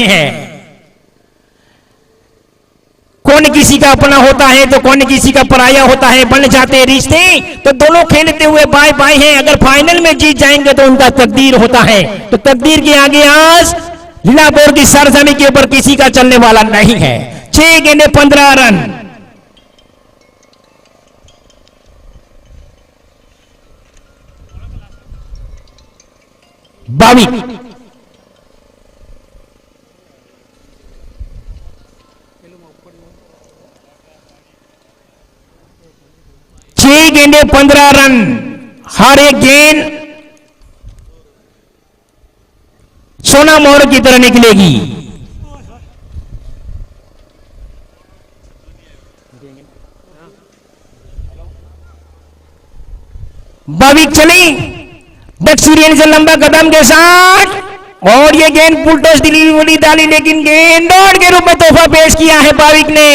है। कौन किसी का अपना होता है तो कौन किसी का पराया होता है, बन जाते हैं रिश्ते तो दोनों खेलते हुए बाय बाय हैं। अगर फाइनल में जीत जाएंगे तो उनका तकदीर होता है, तो तकदीर के आगे आज लीलापुर की सरजमी के ऊपर किसी का चलने वाला नहीं है। 6 गेंदे 15 रन। बावी 6 गेंदे 15 रन। हर एक गेंद सोना मोहर की तरह निकलेगी। बाविक चली दक्षिण से लंबा कदम के साथ और ये गेंद फुल टॉस डिलीवरी डाली, लेकिन गेंद दौड़ के रूप में तोहफा पेश किया है बाविक ने।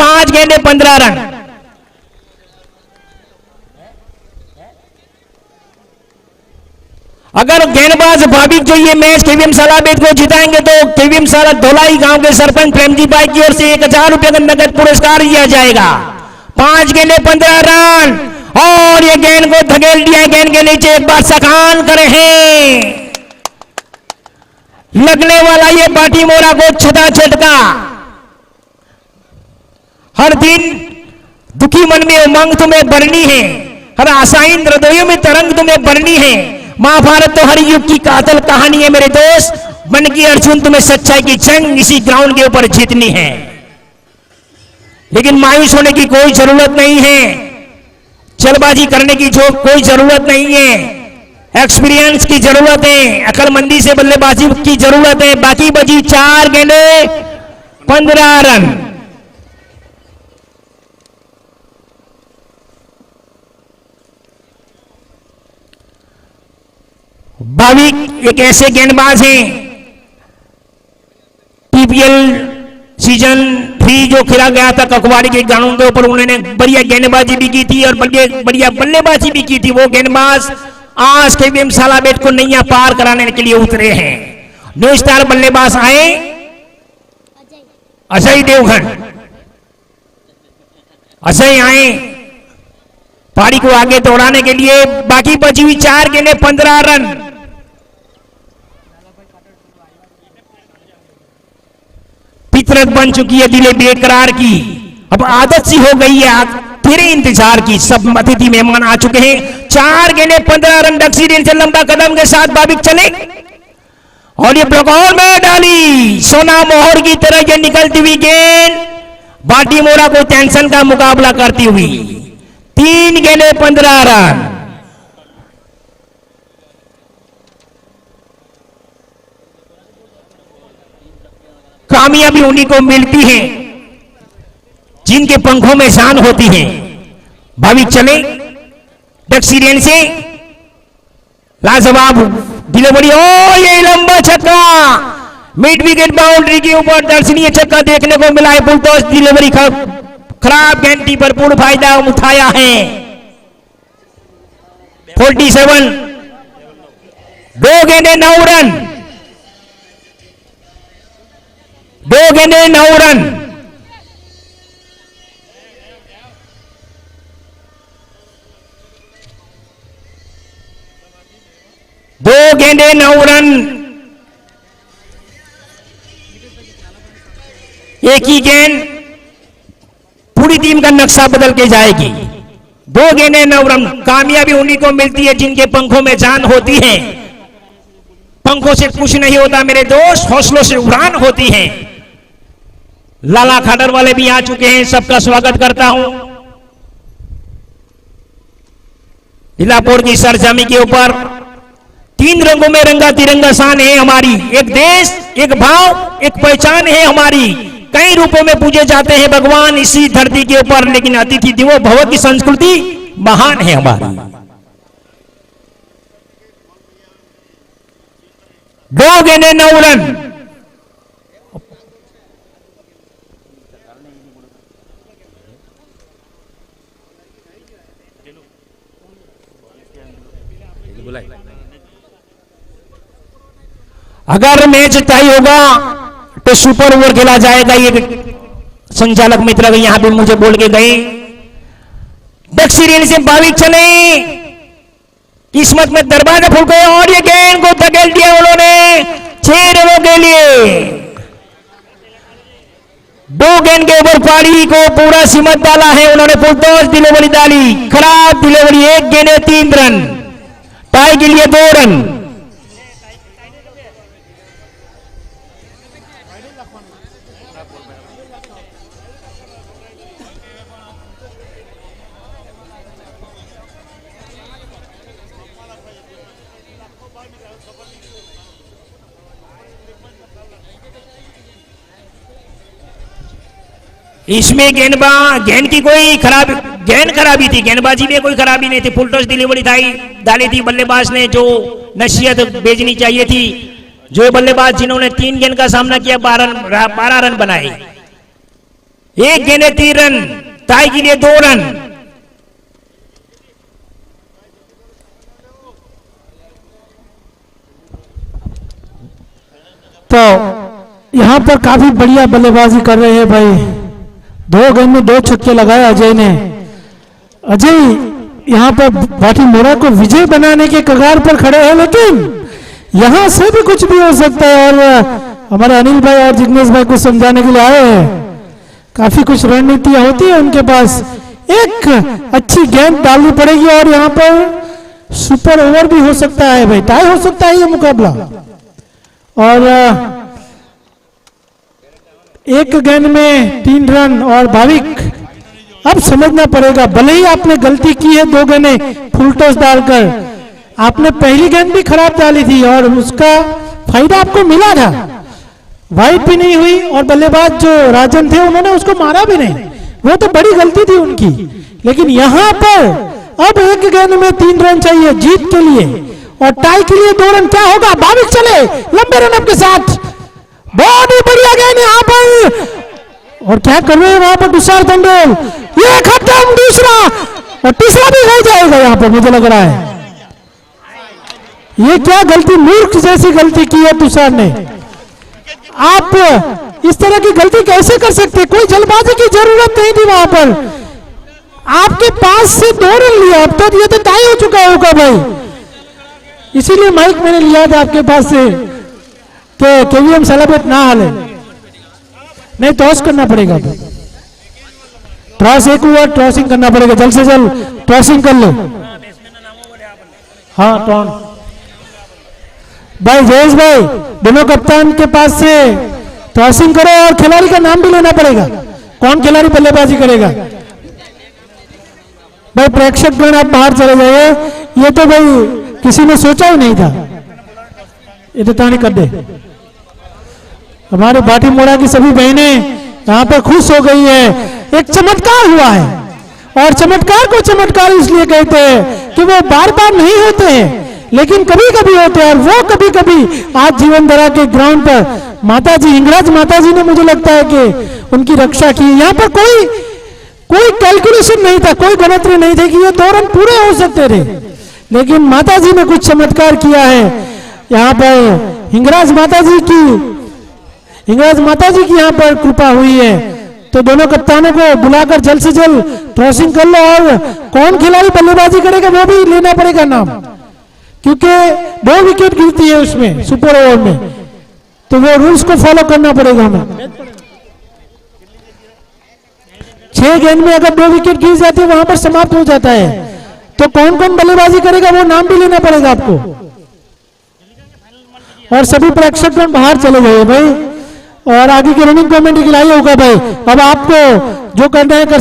5 गेंदे 15 रन। अगर गेंदबाज भाविक जो ये मैच केवीएम सालाबेट को जिताएंगे तो केवीएम साला धोलाई गांव के सरपंच प्रेमजी भाई की ओर से 1000 रुपए का नगद पुरस्कार दिया जाएगा। 5 गेंदे 15 रन और ये गेंद को धकेल दिया गेंद के नीचे। एक बार सखान करे हैं, लगने वाला ये बाटी मोरा को छता झटका। हर दिन दुखी मन में उमंग तुम्हें भरनी है, हर आशाहीन हृदयों में तरंग तुम्हें भरनी है। महाभारत तो हर युग की कातल कहानी है मेरे दोस्त। बन की अर्जुन तुम्हें सच्चाई की जंग इसी ग्राउंड के ऊपर जीतनी है, लेकिन मायूस होने की कोई जरूरत नहीं है, जल्दबाजी करने की जो कोई जरूरत नहीं है। एक्सपीरियंस की जरूरत है, अकलमंदी से बल्लेबाजी की जरूरत है। बाकी बची 4 गेंदे 15 रन। भाविक एक ऐसे गेंदबाज हैं, पीपीएल सीजन 3 जो खेला गया था ककवाड़ी के ग्राउंड के ऊपर, उन्होंने बढ़िया गेंदबाजी भी की थी और बढ़िया बल्लेबाजी भी की थी। वो गेंदबाज आज केवीएम सालाबेट को नैया पार कराने के लिए उतरे हैं। न्यू स्टार बल्लेबाज आए अजय देवगन। अजय आए पारी को आगे दौड़ाने के लिए। बाकी बची हुई 4 गेंदे 15 रन। फितरत बन चुकी है दिले बेकरार की, अब आदत सी हो गई है तेरे इंतजार की। सब अतिथि मेहमान आ चुके हैं। 4 गेंदे 15 रन। दक्षिण से लंबा कदम के साथ बाविक चले और ये ब्लॉकआउट में डाली। सोना मोहर की तरह ये निकलती हुई गेंद बाटी मोरा को टेंशन का मुकाबला करती हुई। 3 गेंदे 15 रन। कामयाबी उन्हीं को मिलती है जिनके पंखों में शान होती है। भाविक चले दक्षिण से लाजवाब डिलीवरी। ओ ये लंबा छक्का मिड विकेट बाउंड्री के ऊपर दर्शनीय छक्का देखने को मिला है। फुल टॉस डिलीवरी खराब गेंद पर पूर्ण फायदा उठाया है। 47 2 गेंदे 9 रन। 2 गेंदे 9 रन। दो गेंदे 9 रन। एक ही गेंद पूरी टीम का नक्शा बदल के जाएगी। 2 गेंदे 9 रन। कामयाबी उन्हीं को मिलती है जिनके पंखों में जान होती है। पंखों से कुछ नहीं होता मेरे दोस्त, हौसलों से उड़ान होती है। लाला खाडर वाले भी आ चुके हैं, सबका स्वागत करता हूं। लीलापुर की सरजमी के ऊपर 3 रंगों में रंगा तिरंगा शान है हमारी। एक देश, एक भाव, एक पहचान है हमारी। कई रूपों में पूजे जाते हैं भगवान इसी धरती के ऊपर, लेकिन अतिथि देवो भव की संस्कृति महान है हमारी। 2 गेंदे 9 रन। अगर मैच तय होगा तो सुपर ओवर खेला जाएगा। ये संचालक मित्र यहां पे मुझे बोल के गए। दक्षिण रेल से भाविक चले, किस्मत में दरवाजा फूट गया और ये गेंद को धकेल दिया उन्होंने 6 रनों के लिए। 2 गेंद के ऊपर पारी को पूरा सिमट डाला है उन्होंने। फुलटॉस डिलीवरी डाली, खराब डिलीवरी, 1 गेंद 3 रन, टाई के लिए 2 रन। इसमें गेंद की कोई खराबी थी, गेंदबाजी में कोई खराबी नहीं थी। फुलटॉस डिलीवरी डाली थी बल्लेबाज ने, जो नसीहत भेजनी चाहिए थी। जो बल्लेबाज जिन्होंने 3 गेंद का सामना किया 12 रन बनाए। 1 गेंद 3 रन, टाई के लिए 2 रन। तो यहां पर काफी बढ़िया बल्लेबाजी कर रहे हैं भाई। 2 गेंद में 2 छक्के लगाए अजय ने। अजय यहां पर भाटीमोड़ा को विजय बनाने के कगार पर खड़े हैं, लेकिन यहां से भी कुछ भी हो सकता है। और हमारे अनिल भाई और जिग्नेश भाई को समझाने के लिए आए हैं। काफी कुछ रणनीतियां होती है उनके पास। एक अच्छी गेंद डालनी पड़ेगी और यहां पर सुपर ओवर भी हो सकता है भाई, टाई हो सकता है ये मुकाबला। और 1 गेंद में 3 रन। और भाविक अब समझना पड़ेगा, भले ही आपने गलती की है 2 गेंदें फुलटॉस डालकर, आपने पहली गेंद भी खराब डाली थी और उसका फायदा आपको मिला था। वाइड भी नहीं हुई और बल्लेबाज जो राजन थे उन्होंने उसको मारा भी नहीं, वो तो बड़ी गलती थी उनकी। लेकिन यहां पर अब 1 गेंद में 3 रन चाहिए जीत के लिए और टाई के लिए 2 रन। क्या होगा? भाविक चले लंबे रन के साथ, बहुत ही बढ़िया गेंद यहां पर। और क्या कर रहे हैं वहां पर तुषार टंडोल, ये खत्म, दूसरा और तीसरा भी हो जाएगा यहां पर मुझे लग रहा है। ये क्या गलती, मूर्ख जैसी गलती की है तुषार ने। आप इस तरह की गलती कैसे कर सकते? कोई जल्दबाजी की जरूरत नहीं थी वहां पर। आपके पास से 2 रन लिया, अब तो ये तो टाई हो चुका होगा भाई। इसीलिए माइक मैंने लिया था आपके पास से कि केवीएम सेलिब्रेट ना हाले, नहीं टॉस करना पड़ेगा। टॉस एक हुआ, टॉसिंग करना पड़ेगा, जल्द से जल्द टॉसिंग कर लो। हाँ टॉन भाई, जयेश भाई दोनों कप्तान के पास से टॉसिंग करो और खिलाड़ी का नाम भी लेना पड़ेगा, कौन खिलाड़ी बल्लेबाजी करेगा। भाई प्रेक्षक गण आप बाहर चले जाइए, ये तो भाई किसी ने सोचा ही नहीं था। ये तो तानी कर दे। हमारे भाटीमोड़ा की सभी बहनें यहां पर खुश हो गई है। एक चमत्कार हुआ है और चमत्कार को चमत्कार इसलिए कहते हैं कि वो बार बार नहीं होते हैं, लेकिन कभी कभी होते हैं। और वो कभी कभी आज जीवनधारा के ग्राउंड पर माताजी, हिंगराज माताजी ने मुझे लगता है कि उनकी रक्षा की। यहाँ पर कोई कैलकुलेशन नहीं था, कोई गणित नहीं थे कि ये 2 रन पूरे हो सकते थे, लेकिन माताजी ने कुछ चमत्कार किया है। यहाँ पर हिंगराज माताजी की यहाँ पर कृपा हुई है। तो दोनों कप्तानों को बुलाकर जल्द से जल्द टॉसिंग कर लो और कौन खिलाड़ी बल्लेबाजी करेगा वो भी लेना पड़ेगा नाम, क्योंकि 2 विकेट गिरती है उसमें सुपर ओवर में, तो वो रूल्स को फॉलो करना पड़ेगा हमें। 6 गेंद में अगर 2 विकेट गिर जाती है वहां पर समाप्त हो जाता है। तो कौन कौन बल्लेबाजी करेगा वो नाम भी लेना पड़ेगा आपको। और सभी प्रेक्षकगण बाहर चले गए भाई, और आगे की रनिंग कमेंट्री खिलाई होगा भाई। अब आपको जो करना है कर सकते।